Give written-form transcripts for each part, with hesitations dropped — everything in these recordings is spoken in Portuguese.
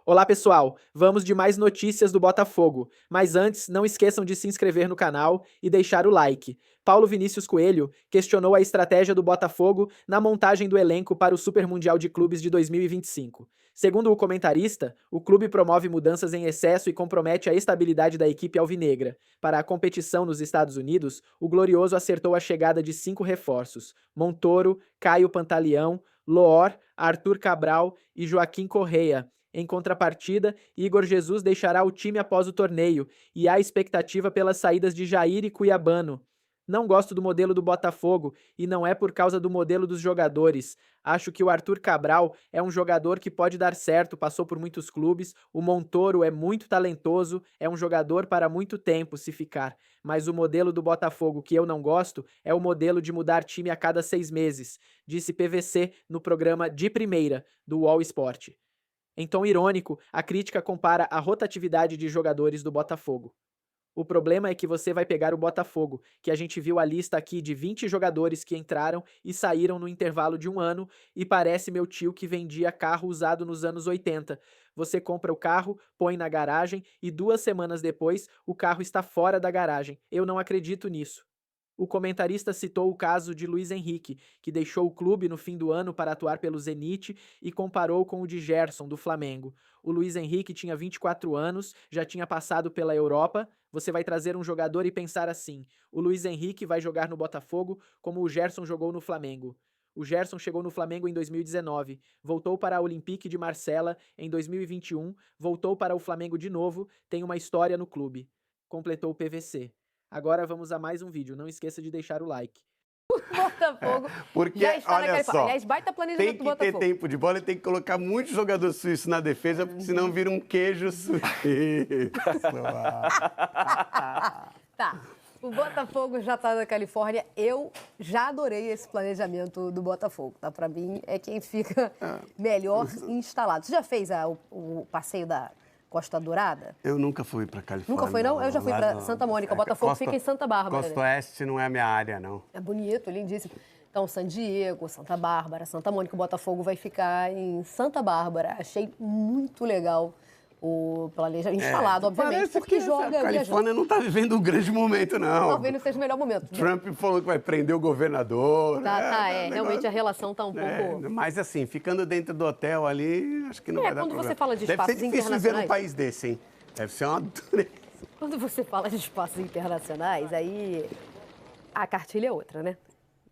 Olá pessoal, vamos de mais notícias do Botafogo, mas antes não esqueçam de se inscrever no canal e deixar o like. Paulo Vinícius Coelho questionou a estratégia do Botafogo na montagem do elenco para o Super Mundial de Clubes de 2025. Segundo o comentarista, o clube promove mudanças em excesso e compromete a estabilidade da equipe alvinegra. Para a competição nos Estados Unidos, o Glorioso acertou a chegada de 5 reforços: Montoro, Caio Pantaleão, Loor, Arthur Cabral e Joaquim Correia. Em contrapartida, Igor Jesus deixará o time após o torneio e há expectativa pelas saídas de Jair e Cuiabano. Não gosto do modelo do Botafogo e não é por causa do modelo dos jogadores. Acho que o Arthur Cabral é um jogador que pode dar certo, passou por muitos clubes. O Montoro é muito talentoso, é um jogador para muito tempo se ficar. Mas o modelo do Botafogo que eu não gosto é o modelo de mudar time a cada 6 meses, disse PVC no programa De Primeira, do UOL Sport. Em tom irônico, a crítica compara a rotatividade de jogadores do Botafogo. O problema é que você vai pegar o Botafogo, que a gente viu a lista aqui de 20 jogadores que entraram e saíram no intervalo de um ano, e parece meu tio que vendia carro usado nos anos 80. Você compra o carro, põe na garagem e 2 semanas depois o carro está fora da garagem. Eu não acredito nisso. O comentarista citou o caso de Luiz Henrique, que deixou o clube no fim do ano para atuar pelo Zenit e comparou com o de Gerson, do Flamengo. O Luiz Henrique tinha 24 anos, já tinha passado pela Europa. Você vai trazer um jogador e pensar assim: o Luiz Henrique vai jogar no Botafogo como o Gerson jogou no Flamengo. O Gerson chegou no Flamengo em 2019, voltou para a Olympique de Marcela em 2021, voltou para o Flamengo de novo, tem uma história no clube. Completou o PVC. Agora vamos a mais um vídeo. Não esqueça de deixar o like. Botafogo Porque, já está na olha Califórnia. só, Aliás, baita planejamento tem do que ter Botafogo. tempo de bola e tem que colocar muito jogador suíço na defesa, porque senão vira um queijo suíço. Tá. O Botafogo já está na Califórnia. Eu já adorei esse planejamento do Botafogo, tá? Para mim, é quem fica melhor instalado. Você já fez o passeio da Costa Dourada? Eu nunca fui pra Califórnia. Nunca foi, não? Eu já fui para Santa Mônica. O Botafogo fica em Santa Bárbara. Costa Né? Oeste não é a minha área, não. É bonito, lindíssimo. Então, San Diego, Santa Bárbara, Santa Mônica, o Botafogo vai ficar em Santa Bárbara. Achei muito legal o planejamento instalado, obviamente, Parece porque que joga a Califórnia não está vivendo um grande momento, não. Talvez não seja o melhor momento. Trump falou que vai prender o governador. Realmente a relação está um pouco... Mas assim, ficando dentro do hotel ali, acho que não vai dar quando problema. você fala de Deve espaços ser difícil viver internacionais... num país desse, hein? Deve ser uma dureza. Quando você fala de espaços internacionais, aí a cartilha é outra, né?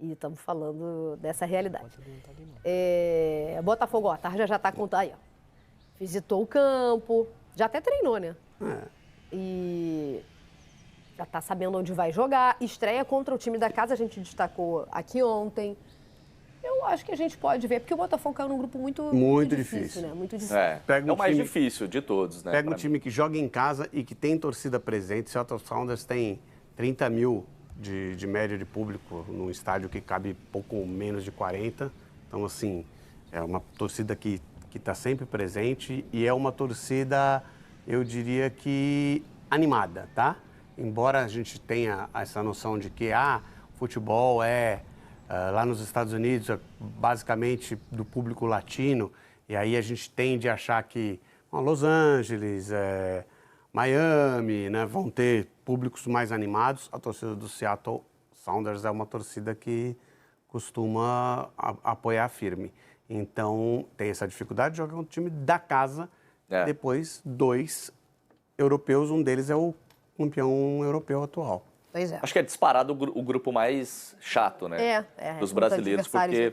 E estamos falando dessa realidade. Botafogo, ó, a Tarja já está contando aí, ó. Visitou o campo, já até treinou, né? E já está sabendo onde vai jogar. Estreia contra o time da casa, a gente destacou aqui ontem. Eu acho que a gente pode ver, porque o Botafogo caiu num grupo muito difícil, né? Muito difícil. É o mais difícil de todos, né? Pega um time que joga em casa e que tem torcida presente. Seattle Sounders tem 30 mil de média de público num estádio que cabe pouco menos de 40. Então, assim, é uma torcida que está sempre presente e é uma torcida, eu diria que animada, tá? Embora a gente tenha essa noção de que futebol lá nos Estados Unidos é basicamente do público latino, e aí a gente tende a achar que Los Angeles, Miami, né, vão ter públicos mais animados. A torcida do Seattle Sounders é uma torcida que costuma apoiar firme. Então, tem essa dificuldade de jogar com o time da casa. Depois, 2 europeus, um deles é o campeão europeu atual. Pois é. Acho que é disparado o grupo mais chato, né? Dos brasileiros, porque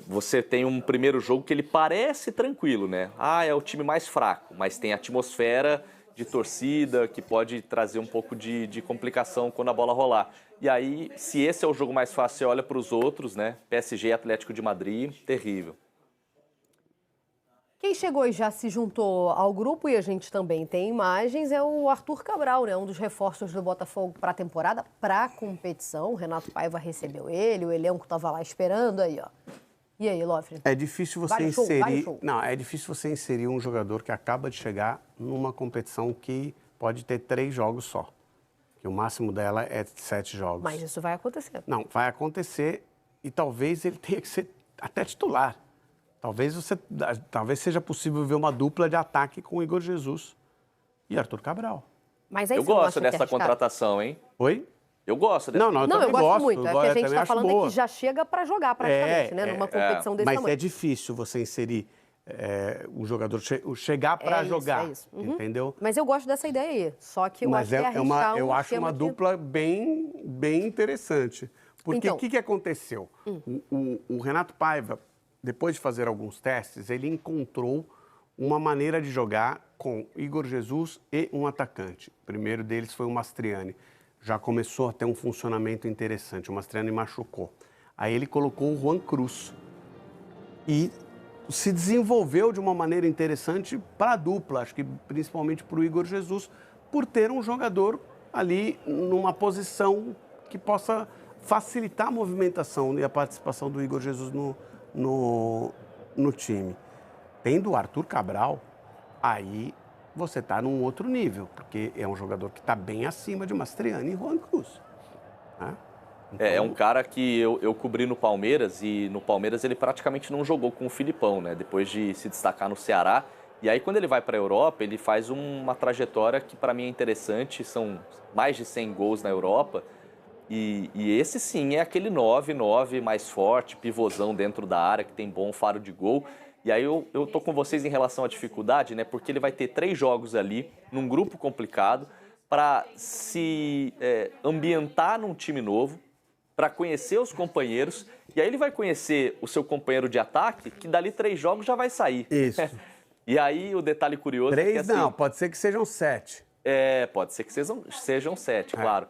você tem um primeiro jogo que ele parece tranquilo, né? É o time mais fraco, mas tem atmosfera de torcida que pode trazer um pouco de complicação quando a bola rolar. E aí, se esse é o jogo mais fácil, você olha para os outros, né? PSG e Atlético de Madrid, terrível. Quem chegou e já se juntou ao grupo, e a gente também tem imagens, é o Arthur Cabral, né? Um dos reforços do Botafogo para a temporada, para a competição. O Renato Paiva recebeu ele, o elenco estava lá esperando aí, ó. E aí, Lofre? É difícil você inserir. Não, é difícil você inserir um jogador que acaba de chegar numa competição que pode ter 3 jogos só. Que o máximo dela é 7 jogos. Mas isso vai acontecer. Não, vai acontecer e talvez ele tenha que ser até titular. talvez seja possível ver uma dupla de ataque com Igor Jesus e Arthur Cabral. Mas aí eu gosto dessa contratação, hein? Oi? Eu gosto dessa. Não, eu gosto muito. É que a gente está falando é que já chega para jogar praticamente, né? Numa competição desse tamanho. Mas é difícil você inserir um jogador chegar para jogar, entendeu? Mas eu gosto dessa ideia aí. Só que eu acho que eu acho uma dupla bem interessante. Porque o que aconteceu? O Renato Paiva, depois de fazer alguns testes, ele encontrou uma maneira de jogar com Igor Jesus e um atacante. O primeiro deles foi o Mastriani. Já começou a ter um funcionamento interessante. O Mastriani machucou. Aí ele colocou o Juan Cruz. E se desenvolveu de uma maneira interessante para a dupla, acho que principalmente para o Igor Jesus, por ter um jogador ali numa posição que possa facilitar a movimentação e a participação do Igor Jesus no time. Tendo o Arthur Cabral, aí você está num outro nível, porque é um jogador que está bem acima de Mastriani e Juan Cruz. Né? Então... É um cara que eu cobri no Palmeiras, e no Palmeiras ele praticamente não jogou com o Filipão, né? Depois de se destacar no Ceará. E aí quando ele vai para a Europa, ele faz uma trajetória que para mim é interessante, são mais de 100 gols na Europa. E esse sim é aquele 9-9 mais forte, pivôzão dentro da área, que tem bom faro de gol. E aí eu tô com vocês em relação à dificuldade, né? Porque ele vai ter 3 jogos ali, num grupo complicado, para se ambientar num time novo, para conhecer os companheiros, e aí ele vai conhecer o seu companheiro de ataque, que dali 3 jogos já vai sair. Isso. E aí o detalhe curioso... 3 é que, não, pode ser que sejam 7. Pode ser que sejam 7, claro.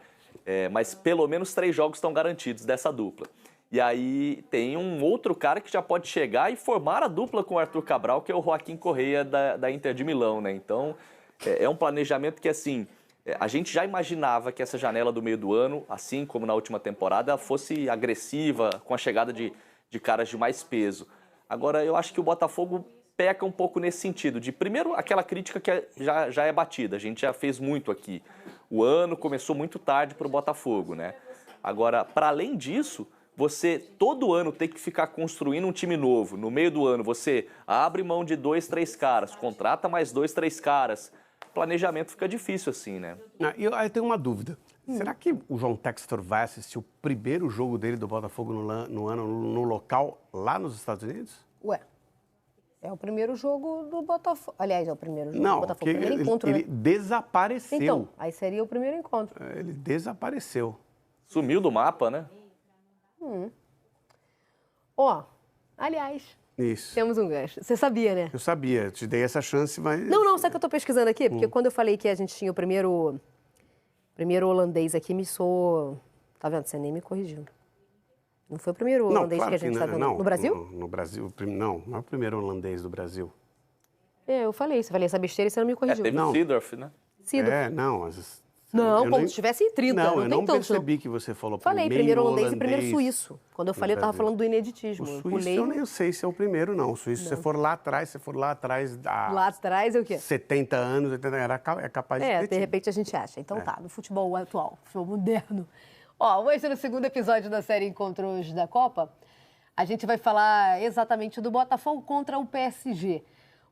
Mas pelo menos 3 jogos estão garantidos dessa dupla. E aí tem um outro cara que já pode chegar e formar a dupla com o Arthur Cabral, que é o Joaquim Correa da Inter de Milão, né? Então é um planejamento que, assim, a gente já imaginava que essa janela do meio do ano, assim como na última temporada, ela fosse agressiva, com a chegada de caras de mais peso. Agora, eu acho que o Botafogo peca um pouco nesse sentido, de primeiro aquela crítica que já é batida, a gente já fez muito aqui. O ano começou muito tarde para o Botafogo, né? Agora, para além disso, você todo ano tem que ficar construindo um time novo. No meio do ano, você abre mão de 2, 3 caras, contrata mais 2, 3 caras. O planejamento fica difícil assim, né? Eu tenho uma dúvida. Será que o João Textor vai assistir o primeiro jogo dele do Botafogo no ano, no local, lá nos Estados Unidos? Ué, é o primeiro jogo do Botafogo. Aliás, é o primeiro jogo do Botafogo. O primeiro encontro, ele desapareceu. Então, aí seria o primeiro encontro. Ele desapareceu. Sumiu do mapa, né? Aliás, isso. Temos um gancho. Você sabia, né? Eu sabia, te dei essa chance, mas... Não, sabe que eu tô pesquisando aqui? Porque quando eu falei que a gente tinha o primeiro holandês aqui, me soou... Tá vendo? Você nem me corrigiu. Não foi o primeiro holandês que a gente está vendo. No Brasil? No Brasil, não é o primeiro holandês do Brasil. Eu falei isso, essa besteira e você não me corrigiu. Teve o Seedorf, né? Seedorf. Não, como se tivesse 30. Não, eu não tanto, percebi que você falou primeiro holandês e primeiro suíço. Quando eu falei, eu estava falando do ineditismo. O suíço eu nem sei se é o primeiro, não. O suíço, se você for lá atrás... Lá atrás é o quê? 70 anos, é capaz de ter de repente a gente acha. Então tá, no futebol atual, futebol moderno. Hoje no segundo episódio da série Encontros da Copa, a gente vai falar exatamente do Botafogo contra o PSG.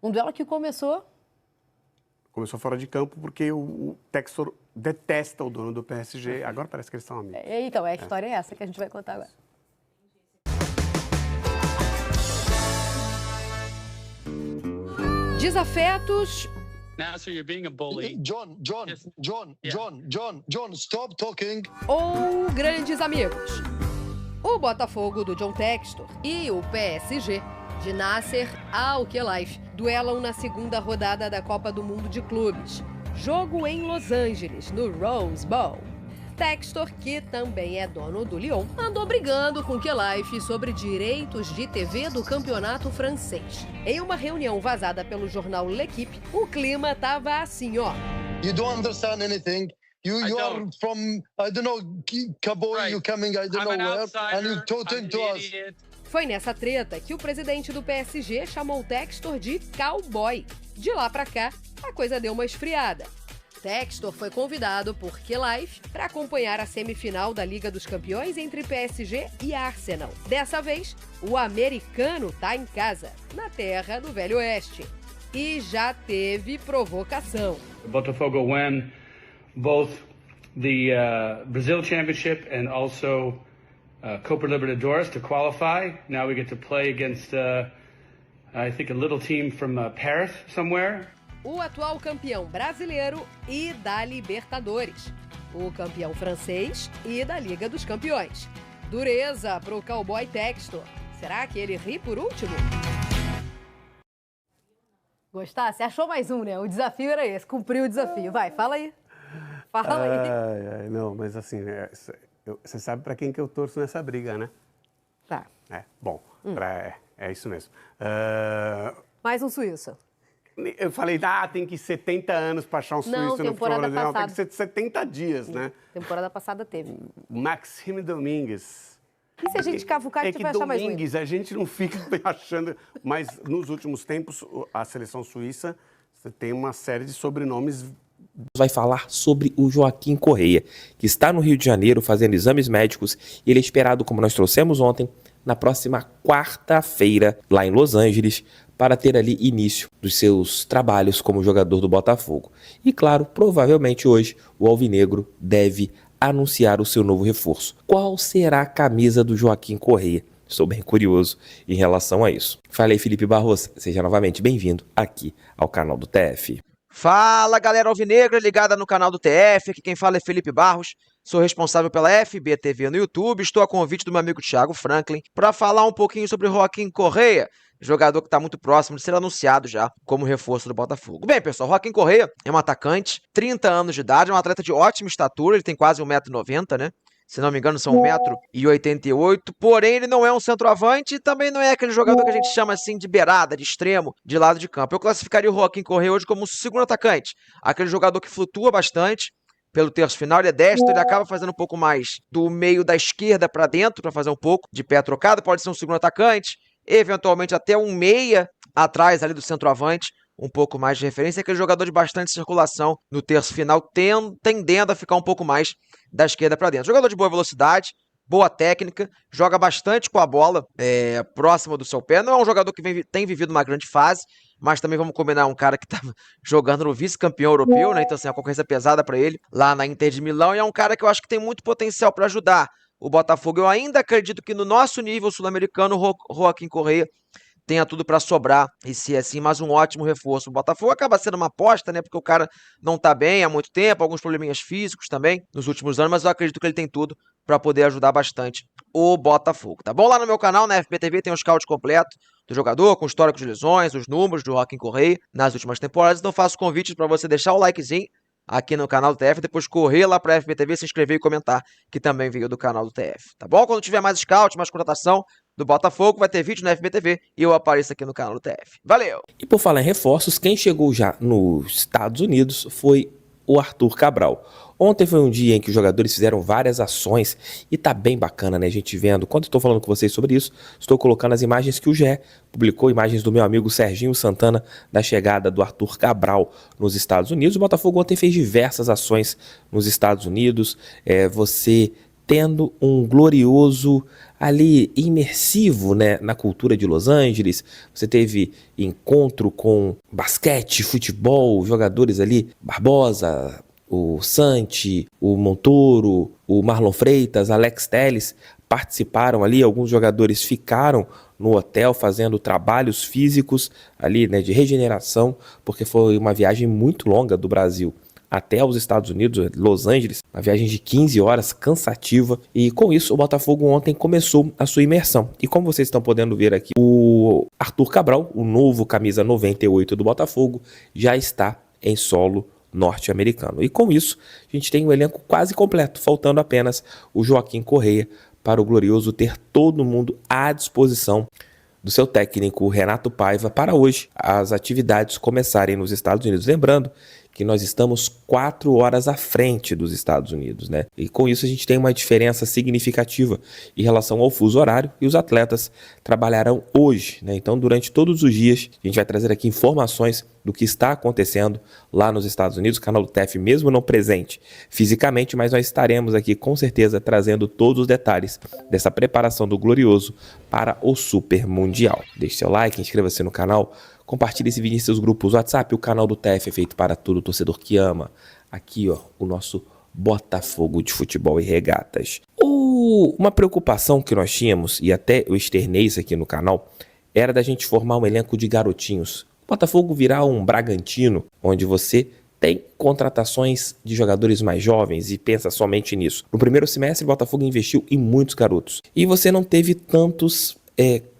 Um duelo que começou fora de campo porque o Textor detesta o dono do PSG. Agora parece que eles são amigos. Então, a história é essa que a gente vai contar agora. Desafetos. Now, so you're being a bully. John, stop talking. Ou grandes amigos. O Botafogo do John Textor e o PSG de Nasser Al-Khelaifi duelam na segunda rodada da Copa do Mundo de Clubes. Jogo em Los Angeles, no Rose Bowl. Textor, que também é dono do Lyon, andou brigando com Khelaifi sobre direitos de TV do campeonato francês. Em uma reunião vazada pelo jornal L'Équipe, o clima tava assim, ó. You don't understand anything. You are from, I don't know, Cabo, right. You coming, I don't know where, and you talking to us. Foi nessa treta que o presidente do PSG chamou o Textor de cowboy. De lá pra cá, a coisa deu uma esfriada. Textor foi convidado por QLife para acompanhar a semifinal da Liga dos Campeões entre PSG e Arsenal. Dessa vez, o americano tá em casa, na terra do Velho Oeste. E já teve provocação. Botafogo won both the Brazil Championship and also Copa Libertadores to qualify. Now we get to play against, I think, a little team from Paris somewhere. O atual campeão brasileiro e da Libertadores. O campeão francês e da Liga dos Campeões. Dureza pro cowboy Textor. Será que ele ri por último? Gostar? Você achou mais um, né? O desafio era esse, cumpriu o desafio. Vai, fala aí. Fala aí. Não, mas assim, você sabe para quem que eu torço nessa briga, né? Tá. É isso mesmo. Mais um suíço. Eu falei, tem que 70 anos para achar um suíço no futebol brasileiro. Não, tem que ser 70 dias, né? Temporada passada teve. Maxime Domingues. E se a gente cavucar, a gente vai achar mais um? Domingues, a gente não fica achando... Mas nos últimos tempos, a seleção suíça tem uma série de sobrenomes. Vai falar sobre o Joaquim Correia, que está no Rio de Janeiro fazendo exames médicos e ele é esperado, como nós trouxemos ontem, na próxima quarta-feira, lá em Los Angeles, para ter ali início dos seus trabalhos como jogador do Botafogo. E claro, provavelmente hoje o Alvinegro deve anunciar o seu novo reforço. Qual será a camisa do Joaquim Correia? Estou bem curioso em relação a isso. Falei, Felipe Barros, seja novamente bem-vindo aqui ao canal do TF. Fala, galera alvinegra ligada no canal do TF, aqui quem fala é Felipe Barros, sou responsável pela FBTV no YouTube, estou a convite do meu amigo Thiago Franklin para falar um pouquinho sobre o Joaquim Correia, jogador que está muito próximo de ser anunciado já como reforço do Botafogo. Bem, pessoal, Joaquim Correia é um atacante, 30 anos de idade, é um atleta de ótima estatura, ele tem quase 1,90 m, né? Se não me engano, são 1,88 m, porém ele não é um centroavante e também não é aquele jogador que a gente chama assim de beirada, de extremo, de lado de campo. Eu classificaria o Joaquim Correia hoje como um segundo atacante, aquele jogador que flutua bastante pelo terço final, ele é destro, ele acaba fazendo um pouco mais do meio da esquerda para dentro, para fazer um pouco de pé trocado, pode ser um segundo atacante, eventualmente até um meia atrás ali do centroavante, um pouco mais de referência, aquele jogador de bastante circulação no terço final, tendendo a ficar um pouco mais da esquerda para dentro. Jogador de boa velocidade, boa técnica, joga bastante com a bola próxima do seu pé. Não é um jogador que tem vivido uma grande fase, mas também vamos combinar um cara que estava jogando no vice-campeão europeu, né? Então, assim, a concorrência pesada para ele lá na Inter de Milão. E é um cara que eu acho que tem muito potencial para ajudar o Botafogo. Eu ainda acredito que no nosso nível sul-americano, o Joaquim Correia tenha tudo para sobrar e ser assim mais um ótimo reforço. O Botafogo acaba sendo uma aposta, né? Porque o cara não tá bem há muito tempo, alguns probleminhas físicos também nos últimos anos, mas eu acredito que ele tem tudo para poder ajudar bastante o Botafogo, tá bom? Lá no meu canal, na FBTV, tem um scout completo do jogador, com histórico de lesões, os números do Joaquim Correia nas últimas temporadas. Então faço convite para você deixar o likezinho aqui no canal do TF, depois correr lá para a FBTV, se inscrever e comentar, que também veio do canal do TF, tá bom? Quando tiver mais scout, mais contratação do Botafogo, vai ter vídeo na FBTV e eu apareço aqui no canal do TF. Valeu! E por falar em reforços, quem chegou já nos Estados Unidos foi o Arthur Cabral. Ontem foi um dia em que os jogadores fizeram várias ações e tá bem bacana, né, a gente vendo. Quando eu estou falando com vocês sobre isso, estou colocando as imagens que o GE publicou, imagens do meu amigo Serginho Santana, da chegada do Arthur Cabral nos Estados Unidos. O Botafogo ontem fez diversas ações nos Estados Unidos, você tendo um glorioso ali imersivo, né, na cultura de Los Angeles. Você teve encontro com basquete, futebol, jogadores ali, Barbosa, o Santi, o Montoro, o Marlon Freitas, Alex Telles participaram ali, alguns jogadores ficaram no hotel fazendo trabalhos físicos ali, né, de regeneração, porque foi uma viagem muito longa do Brasil até os Estados Unidos, Los Angeles, uma viagem de 15 horas, cansativa, e com isso o Botafogo ontem começou a sua imersão. E como vocês estão podendo ver aqui, o Arthur Cabral, o novo camisa 98 do Botafogo, já está em solo norte-americano. E com isso, a gente tem um elenco quase completo, faltando apenas o Joaquim Correia para o Glorioso ter todo mundo à disposição do seu técnico Renato Paiva para hoje as atividades começarem nos Estados Unidos. Lembrando que nós estamos 4 horas à frente dos Estados Unidos, né? E com isso a gente tem uma diferença significativa em relação ao fuso horário, e os atletas trabalharão hoje, né? Então, durante todos os dias, a gente vai trazer aqui informações do que está acontecendo lá nos Estados Unidos, o canal do TEF mesmo não presente fisicamente, mas nós estaremos aqui com certeza trazendo todos os detalhes dessa preparação do Glorioso para o Super Mundial. Deixe seu like, inscreva-se no canal, compartilhe esse vídeo em seus grupos WhatsApp. O canal do TEF é feito para todo torcedor que ama. Aqui, ó, o nosso Botafogo de futebol e regatas. Uma preocupação que nós tínhamos, e até eu externei isso aqui no canal, era da gente formar um elenco de garotinhos. O Botafogo virar um Bragantino, onde você tem contratações de jogadores mais jovens e pensa somente nisso. No primeiro semestre, o Botafogo investiu em muitos garotos. E você não teve tantos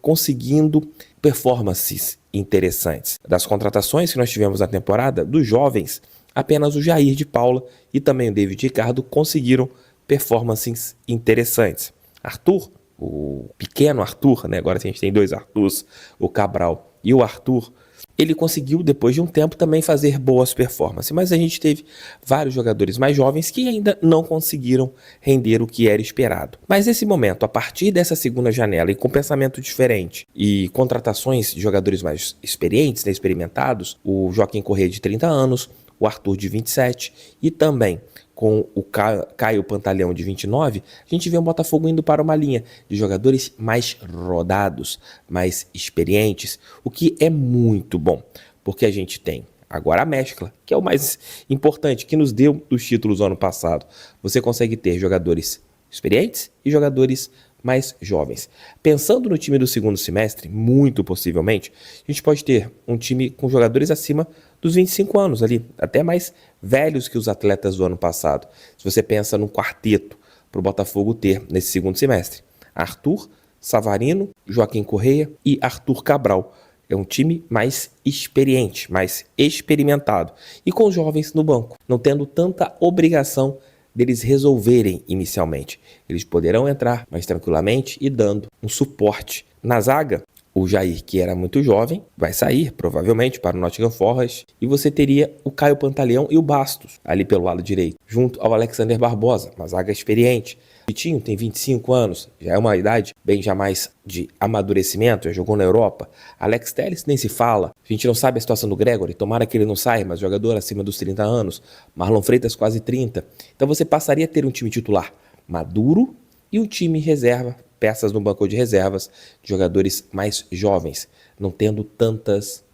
conseguindo performances interessantes. Das contratações que nós tivemos na temporada, dos jovens, apenas o Jair de Paula e também o David Ricardo conseguiram performances interessantes. Arthur, o pequeno Arthur, né? Agora a gente tem 2 Arthurs, o Cabral e o Arthur, ele conseguiu, depois de um tempo, também fazer boas performances. Mas a gente teve vários jogadores mais jovens que ainda não conseguiram render o que era esperado. Mas nesse momento, a partir dessa segunda janela, e com pensamento diferente, e contratações de jogadores mais experientes, né, experimentados, o Joaquim Corrêa de 30 anos, o Arthur de 27 e também com o Caio Pantaleão de 29, a gente vê o Botafogo indo para uma linha de jogadores mais rodados, mais experientes, o que é muito bom, porque a gente tem agora a mescla, que é o mais importante, que nos deu os títulos no ano passado. Você consegue ter jogadores experientes e jogadores mais jovens. Pensando no time do segundo semestre, muito possivelmente, a gente pode ter um time com jogadores acima dos 25 anos ali, até mais velhos que os atletas do ano passado. Se você pensa num quarteto para o Botafogo ter nesse segundo semestre, Arthur, Savarino, Joaquim Corrêa e Arthur Cabral. É um time mais experiente, mais experimentado e com os jovens no banco, não tendo tanta obrigação deles resolverem inicialmente. Eles poderão entrar mais tranquilamente e dando um suporte. Na zaga, o Jair, que era muito jovem, vai sair provavelmente para o Nottingham Forest, e você teria o Caio Pantaleão e o Bastos ali pelo lado direito, junto ao Alexander Barbosa, uma zaga experiente. Vitinho tem 25 anos, já é uma idade bem já mais de amadurecimento, já jogou na Europa. Alex Telles nem se fala, a gente não sabe a situação do Gregory, tomara que ele não saia, mas jogador acima dos 30 anos. Marlon Freitas quase 30. Então você passaria a ter um time titular maduro e um time reserva, peças no banco de reservas, de jogadores mais jovens, não tendo tantas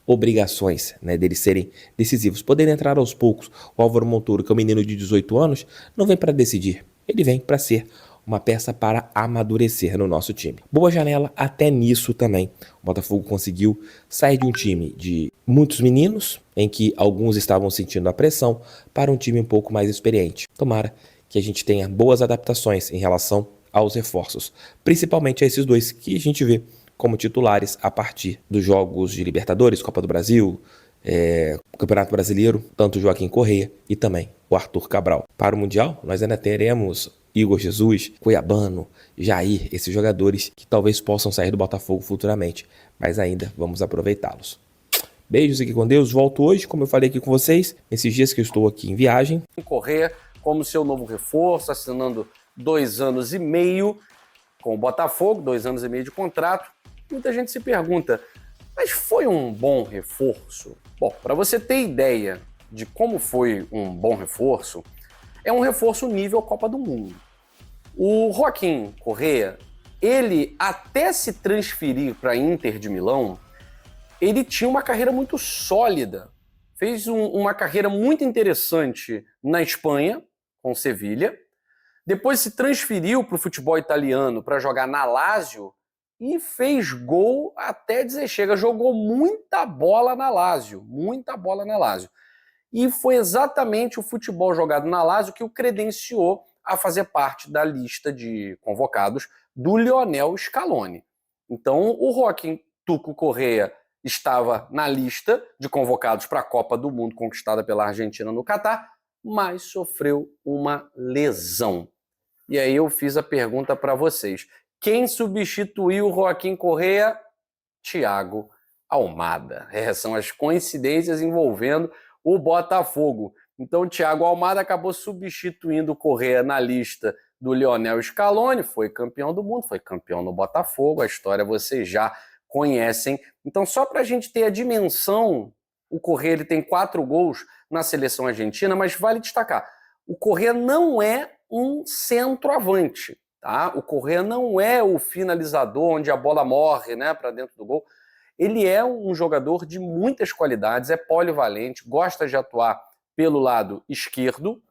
obrigações, né, deles serem decisivos, poderem entrar aos poucos. O Álvaro Montoro, que é um menino de 18 anos, não vem para decidir, ele vem para ser uma peça para amadurecer no nosso time. Boa janela até nisso também. O Botafogo conseguiu sair de um time de muitos meninos, em que alguns estavam sentindo a pressão, para um time um pouco mais experiente. Tomara que a gente tenha boas adaptações em relação aos reforços, principalmente a esses dois que a gente vê como titulares a partir dos jogos de Libertadores, Copa do Brasil, Campeonato Brasileiro, tanto o Joaquim Corrêa e também o Arthur Cabral. Para o Mundial, nós ainda teremos Igor Jesus, Cuiabano, Jair, esses jogadores que talvez possam sair do Botafogo futuramente, mas ainda vamos aproveitá-los. Beijos aqui com Deus, volto hoje, como eu falei aqui com vocês, nesses dias que eu estou aqui em viagem. Corrêa como seu novo reforço, assinando 2 anos e meio com o Botafogo, 2 anos e meio de contrato. Muita gente se pergunta, mas foi um bom reforço? Bom, para você ter ideia de como foi um bom reforço, é um reforço nível Copa do Mundo. O Joaquim Corrêa, ele até se transferir para a Inter de Milão, ele tinha uma carreira muito sólida. Fez uma carreira muito interessante na Espanha, com Sevilha. Depois se transferiu para o futebol italiano para jogar na Lazio e fez gol até dizer chega. Jogou muita bola na Lazio, muita bola na Lazio. E foi exatamente o futebol jogado na Lazio que o credenciou a fazer parte da lista de convocados do Lionel Scaloni. Então o Joaquim Tuco Corrêa estava na lista de convocados para a Copa do Mundo conquistada pela Argentina no Catar, mas sofreu uma lesão. E aí eu fiz a pergunta para vocês. Quem substituiu o Joaquim Corrêa? Thiago Almada. São as coincidências envolvendo o Botafogo. Então, o Thiago Almada acabou substituindo o Correa na lista do Lionel Scaloni, foi campeão do mundo, foi campeão no Botafogo, a história vocês já conhecem. Então, só para a gente ter a dimensão, o Correa ele tem 4 gols na seleção argentina, mas vale destacar, o Correa não é um centroavante, tá? O Correa não é o finalizador onde a bola morre, né, para dentro do gol. Ele é um jogador de muitas qualidades, é polivalente, gosta de atuar pelo lado esquerdo,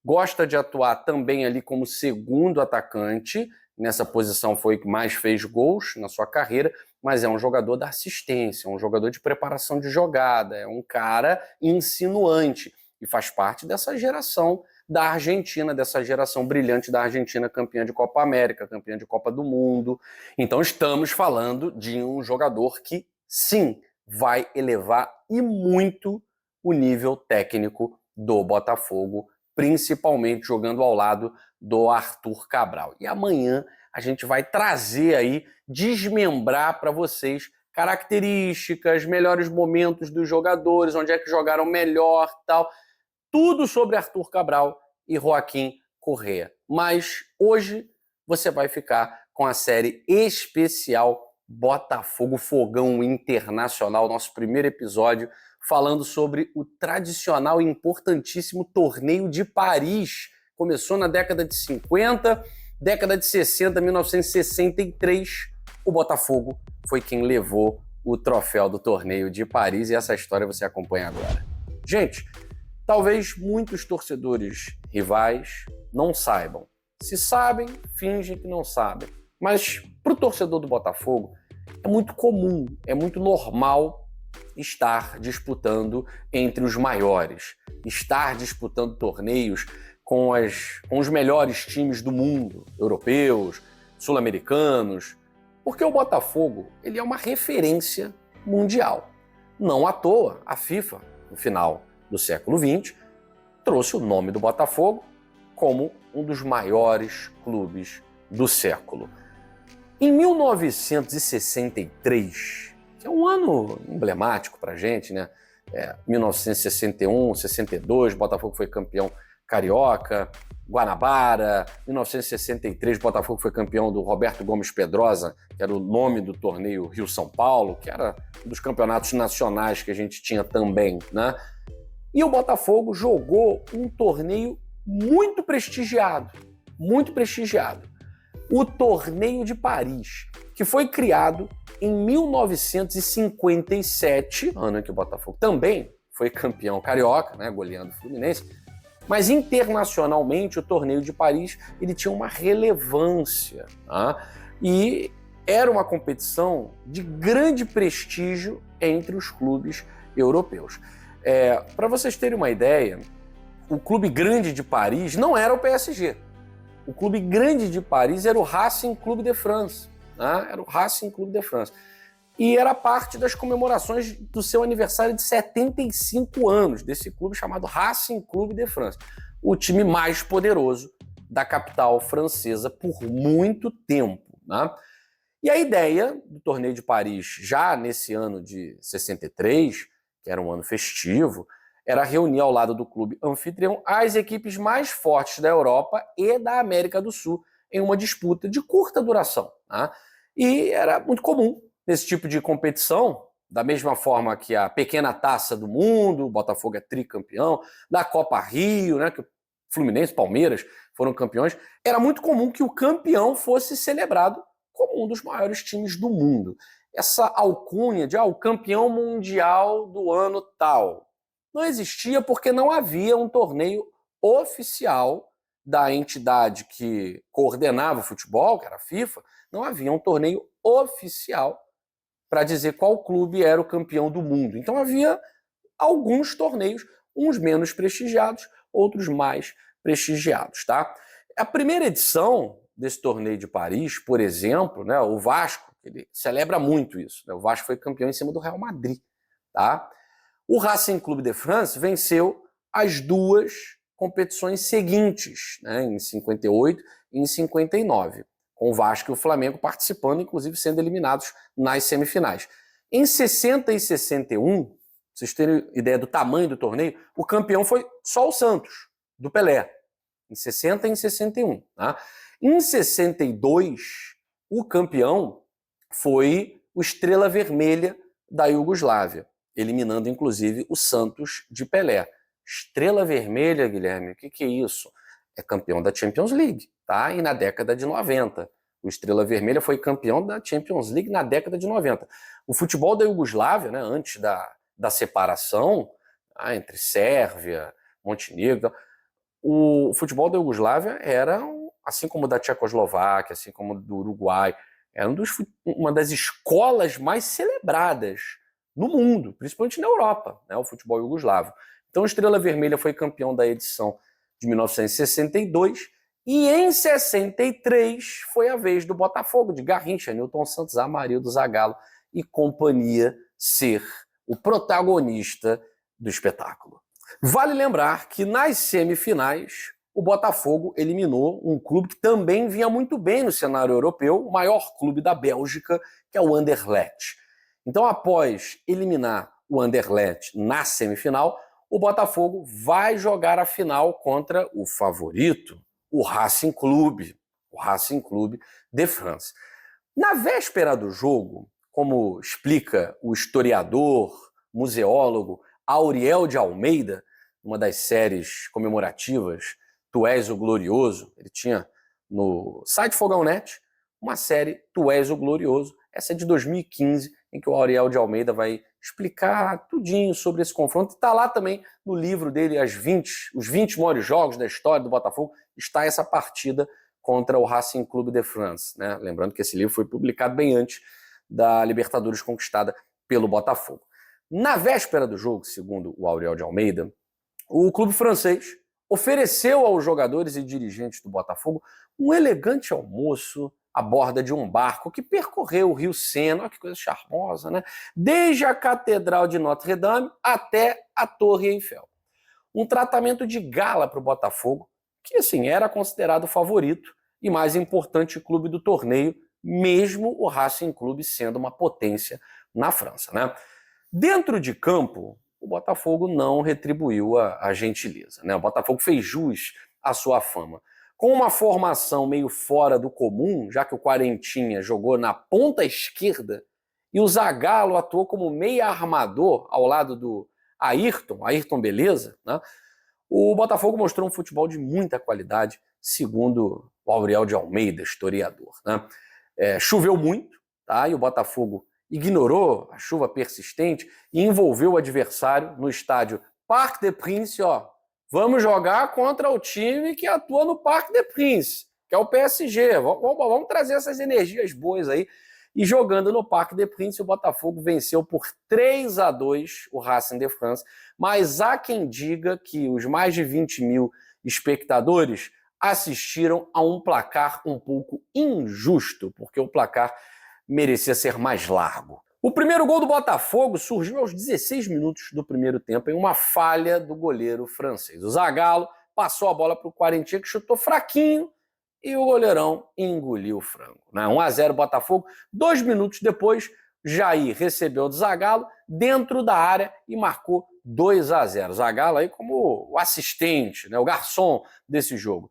gosta de atuar também ali como segundo atacante, nessa posição foi o que mais fez gols na sua carreira, mas é um jogador da assistência, um jogador de preparação de jogada, é um cara insinuante e faz parte dessa geração da Argentina, dessa geração brilhante da Argentina, campeã de Copa América, campeã de Copa do Mundo. Então estamos falando de um jogador que, sim, vai elevar e muito o nível técnico do Botafogo, principalmente jogando ao lado do Arthur Cabral. E amanhã a gente vai trazer aí, desmembrar para vocês características, melhores momentos dos jogadores, onde é que jogaram melhor, tal. Tudo sobre Arthur Cabral e Joaquim Correa. Mas hoje você vai ficar com a série especial Botafogo Fogão Internacional, nosso primeiro episódio, falando sobre o tradicional e importantíssimo Torneio de Paris. Começou na década de 50, década de 60, 1963, o Botafogo foi quem levou o troféu do Torneio de Paris e essa história você acompanha agora. Gente, talvez muitos torcedores rivais não saibam. Se sabem, fingem que não sabem. Mas para o torcedor do Botafogo é muito comum, é muito normal estar disputando entre os maiores, estar disputando torneios com os melhores times do mundo, europeus, sul-americanos, porque o Botafogo ele é uma referência mundial. Não à toa, a FIFA, no final do século XX, trouxe o nome do Botafogo como um dos maiores clubes do século. Em 1963, que é um ano emblemático para a gente, né? 1961, 62, Botafogo foi campeão carioca, Guanabara, 1963, Botafogo foi campeão do Roberto Gomes Pedrosa, que era o nome do torneio Rio-São Paulo, que era um dos campeonatos nacionais que a gente tinha também, né? E o Botafogo jogou um torneio muito prestigiado, o Torneio de Paris, que foi criado em 1957, ano em que o Botafogo também foi campeão carioca, né, goleando o Fluminense, mas internacionalmente o Torneio de Paris ele tinha uma relevância, tá? E era uma competição de grande prestígio entre os clubes europeus. Para vocês terem uma ideia, o clube grande de Paris não era o PSG. O clube grande de Paris era o Racing Club de France. Né? Era o Racing Club de France. E era parte das comemorações do seu aniversário de 75 anos, desse clube chamado Racing Club de France. O time mais poderoso da capital francesa por muito tempo. Né? E a ideia do Torneio de Paris, já nesse ano de 63, que era um ano festivo, era reunir ao lado do clube anfitrião as equipes mais fortes da Europa e da América do Sul em uma disputa de curta duração. Né? E era muito comum nesse tipo de competição, da mesma forma que a pequena Taça do Mundo, o Botafogo é tricampeão, da Copa Rio, né, que o Fluminense, Palmeiras foram campeões, era muito comum que o campeão fosse celebrado como um dos maiores times do mundo. Essa alcunha de o campeão mundial do ano tal não existia porque não havia um torneio oficial da entidade que coordenava o futebol, que era a FIFA, não havia um torneio oficial para dizer qual clube era o campeão do mundo. Então havia alguns torneios, uns menos prestigiados, outros mais prestigiados. Tá? A primeira edição desse Torneio de Paris, por exemplo, né, o Vasco, ele celebra muito isso. Né? O Vasco foi campeão em cima do Real Madrid. Tá? O Racing Club de France venceu as duas competições seguintes, né, em 58 e em 59, com o Vasco e o Flamengo participando, inclusive sendo eliminados nas semifinais. Em 60 e 61, vocês terem ideia do tamanho do torneio, o campeão foi só o Santos, do Pelé, em 60 e em 61. Tá? Em 62, o campeão foi o Estrela Vermelha da Iugoslávia, eliminando inclusive o Santos de Pelé. Estrela Vermelha, Guilherme, o que é isso? É campeão da Champions League, tá? E na década de 90. O Estrela Vermelha foi campeão da Champions League na década de 90. O futebol da Iugoslávia, né, antes da separação entre Sérvia, Montenegro, o futebol da Iugoslávia era, assim como o da Tchecoslováquia, assim como o do Uruguai, era uma das escolas mais celebradas no mundo, principalmente na Europa, né, o futebol iugoslavo. Então, o Estrela Vermelha foi campeão da edição de 1962 e em 63 foi a vez do Botafogo, de Garrincha, Newton Santos, Amarildo, Zagallo e companhia ser o protagonista do espetáculo. Vale lembrar que nas semifinais o Botafogo eliminou um clube que também vinha muito bem no cenário europeu, o maior clube da Bélgica, que é o Anderlecht. Então, após eliminar o Anderlecht na semifinal, o Botafogo vai jogar a final contra o favorito, o Racing Clube de France. Na véspera do jogo, como explica o historiador, museólogo Auriel de Almeida, uma das séries comemorativas, Tu És o Glorioso, ele tinha no site Fogão.net uma série Tu És o Glorioso, essa é de 2015, em que o Auriel de Almeida vai explicar tudinho sobre esse confronto. Está lá também no livro dele, os 20 maiores jogos da história do Botafogo, está essa partida contra o Racing Clube de France. Né? Lembrando que esse livro foi publicado bem antes da Libertadores conquistada pelo Botafogo. Na véspera do jogo, segundo o Auriel de Almeida, o clube francês ofereceu aos jogadores e dirigentes do Botafogo um elegante almoço à borda de um barco que percorreu o Rio Sena, olha que coisa charmosa, né? Desde a Catedral de Notre-Dame até a Torre Eiffel. Um tratamento de gala para o Botafogo, que assim era considerado o favorito e mais importante clube do torneio, mesmo o Racing Clube sendo uma potência na França, né? Dentro de campo, o Botafogo não retribuiu a gentileza, né? O Botafogo fez jus à sua fama. Com uma formação meio fora do comum, já que o Quarentinha jogou na ponta esquerda e o Zagallo atuou como meia armador ao lado do Ayrton Beleza, né? O Botafogo mostrou um futebol de muita qualidade, segundo o Auriel de Almeida, historiador, né? Choveu muito, tá? E o Botafogo ignorou a chuva persistente e envolveu o adversário no estádio Parc des Princes, ó. Vamos jogar contra o time que atua no Parc des Princes, que é o PSG. Vamos trazer essas energias boas aí. E jogando no Parc des Princes, o Botafogo venceu por 3-2 o Racing de France. Mas há quem diga que os mais de 20 mil espectadores assistiram a um placar um pouco injusto, porque o placar merecia ser mais largo. O primeiro gol do Botafogo surgiu aos 16 minutos do primeiro tempo em uma falha do goleiro francês. O Zagallo passou a bola para o Quarentinha, que chutou fraquinho, e o goleirão engoliu o frango. 1-0 Botafogo. 2 minutos depois, Jair recebeu do Zagallo dentro da área e marcou 2-0. Zagallo aí como o assistente, né, o garçom desse jogo.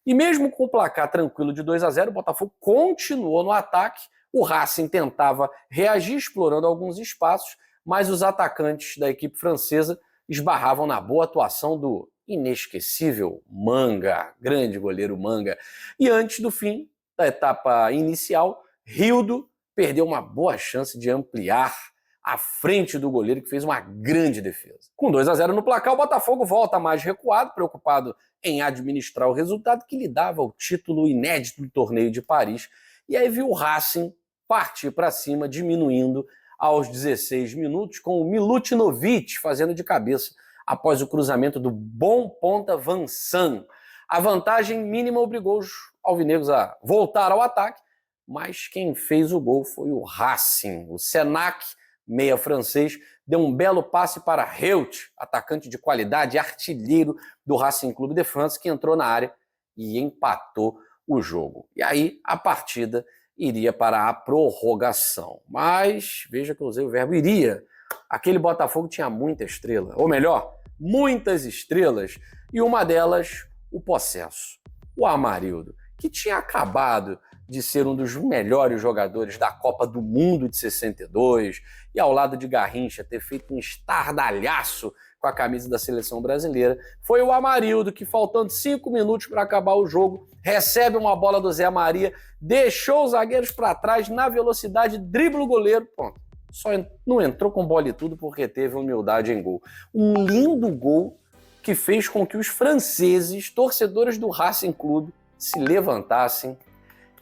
E mesmo com o placar tranquilo de 2-0, o Botafogo continuou no ataque. O Racing tentava reagir, explorando alguns espaços, mas os atacantes da equipe francesa esbarravam na boa atuação do inesquecível Manga, grande goleiro Manga. E antes do fim da etapa inicial, Rildo perdeu uma boa chance de ampliar à frente do goleiro, que fez uma grande defesa. Com 2-0 no placar, o Botafogo volta mais recuado, preocupado em administrar o resultado que lhe dava o título inédito do torneio de Paris. E aí viu o Racing partir para cima, diminuindo aos 16 minutos, com o Milutinovic fazendo de cabeça após o cruzamento do bom ponta Vansan. A vantagem mínima obrigou os alvinegros a voltar ao ataque, mas quem fez o gol foi o Racing. O Senac, meia francês, deu um belo passe para Heut, atacante de qualidade, artilheiro do Racing Clube de France, que entrou na área e empatou o jogo. E aí a partida iria para a prorrogação. Mas, veja que eu usei o verbo iria, Aquele Botafogo tinha muita estrela, ou melhor, muitas estrelas, e uma delas, o possesso, o Amarildo, que tinha acabado de ser um dos melhores jogadores da Copa do Mundo de 62 e ao lado de Garrincha ter feito um estardalhaço com a camisa da seleção brasileira. Foi o Amarildo que, faltando 5 minutos para acabar o jogo, recebe uma bola do Zé Maria, deixou os zagueiros para trás na velocidade, dribla o goleiro, pronto. Só não entrou com bola e tudo porque teve humildade em gol. Um lindo gol que fez com que os franceses, torcedores do Racing Clube, se levantassem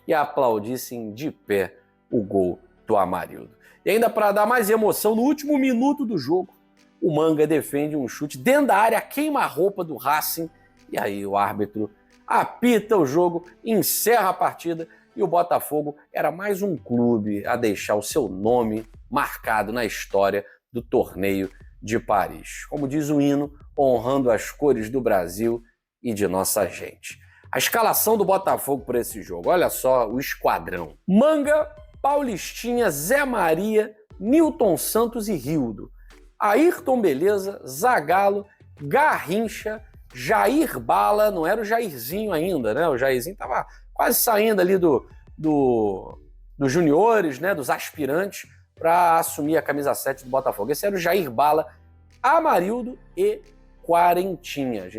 e aplaudissem de pé o gol do Amarildo. E ainda para dar mais emoção, no último minuto do jogo, o Manga defende um chute dentro da área, queima a roupa do Racing, e aí o árbitro apita o jogo, encerra a partida, e o Botafogo era mais um clube a deixar o seu nome marcado na história do torneio de Paris. Como diz o hino, honrando as cores do Brasil e de nossa gente. A escalação do Botafogo para esse jogo, olha só o esquadrão. Manga, Paulistinha, Zé Maria, Nilton Santos e Rildo. Ayrton Beleza, Zagallo, Garrincha, Jair Bala, não era o Jairzinho ainda, né? O Jairzinho estava quase saindo ali dos juniores, né? Dos aspirantes, para assumir a camisa 7 do Botafogo. Esse era o Jair Bala, Amarildo e Quarentinha.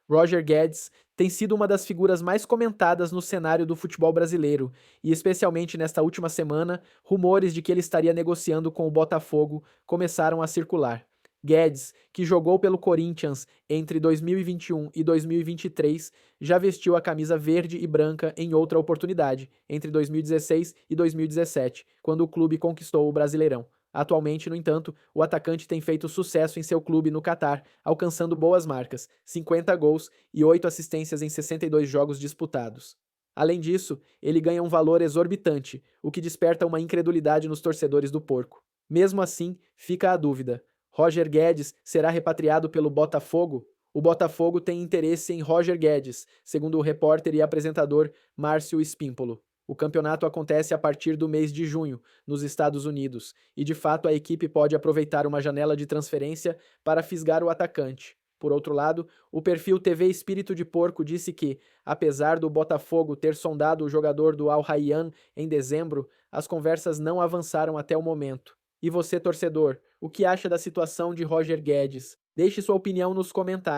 Roger Guedes tem sido uma das figuras mais comentadas no cenário do futebol brasileiro, e especialmente nesta última semana, rumores de que ele estaria negociando com o Botafogo começaram a circular. Guedes, que jogou pelo Corinthians entre 2021 e 2023, já vestiu a camisa verde e branca em outra oportunidade, entre 2016 e 2017, quando o clube conquistou o Brasileirão. Atualmente, no entanto, o atacante tem feito sucesso em seu clube no Catar, alcançando boas marcas, 50 gols e 8 assistências em 62 jogos disputados. Além disso, ele ganha um valor exorbitante, o que desperta uma incredulidade nos torcedores do Porco. Mesmo assim, fica a dúvida: Roger Guedes será repatriado pelo Botafogo? O Botafogo tem interesse em Roger Guedes, segundo o repórter e apresentador Márcio Espímpolo. O campeonato acontece a partir do mês de junho, nos Estados Unidos, e de fato a equipe pode aproveitar uma janela de transferência para fisgar o atacante. Por outro lado, o perfil TV Espírito de Porco disse que, apesar do Botafogo ter sondado o jogador do Al Rayyan em dezembro, as conversas não avançaram até o momento. E você, torcedor, o que acha da situação de Roger Guedes? Deixe sua opinião nos comentários.